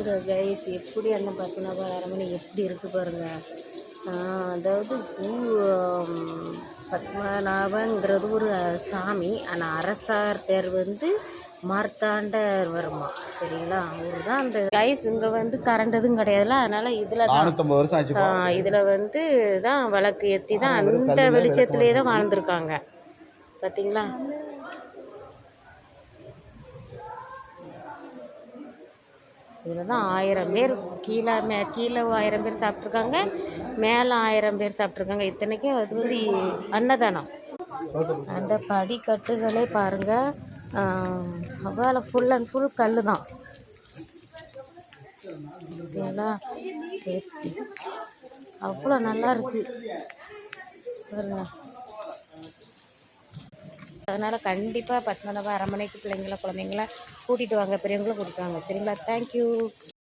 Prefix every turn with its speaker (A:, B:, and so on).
A: பாருங்க கைஸ், எப்படி அந்த பத்மநாப அரண்மனை எப்படி இருக்குது பாருங்க. அதாவது பத்மநாபங்கிறது ஒரு சாமி. ஆனால் அரசார் பேர் வந்து மார்த்தாண்டவர்மா. சரிங்களா, அவர் தான் அந்த கைஸ். இங்கே வந்து கரண்ட் எதுவும் கிடையாதுல்ல, அதனால் இதில் தான் இதில் வந்து தான் விளக்கு ஏற்றி தான் அந்த வெளிச்சத்துலேயே தான் வாழ்ந்துருக்காங்க. பார்த்தீங்களா? இதில் தான் 1000 பேர் கீழே 1000 பேர் சாப்பிட்ருக்காங்க, மேலே 1000 பேர் சாப்பிட்ருக்காங்க. இத்தனைக்கும் அது வந்து அன்னதானம். அந்த படிக்கட்டுகளே பாருங்கள், அவ்வளோ ஃபுல் அண்ட் ஃபுல் கல் தான். அவ்வளோ நல்லா இருக்குது பாருங்க. அதனால் கண்டிப்பாக பத்மநாப அரண்மனைக்கு பிள்ளைங்கள குழந்தைங்கள கூட்டிகிட்டு வாங்க, பெரியவங்களும் கூட்டிகிட்டு வாங்க. சரிங்களா? தேங்க்யூ.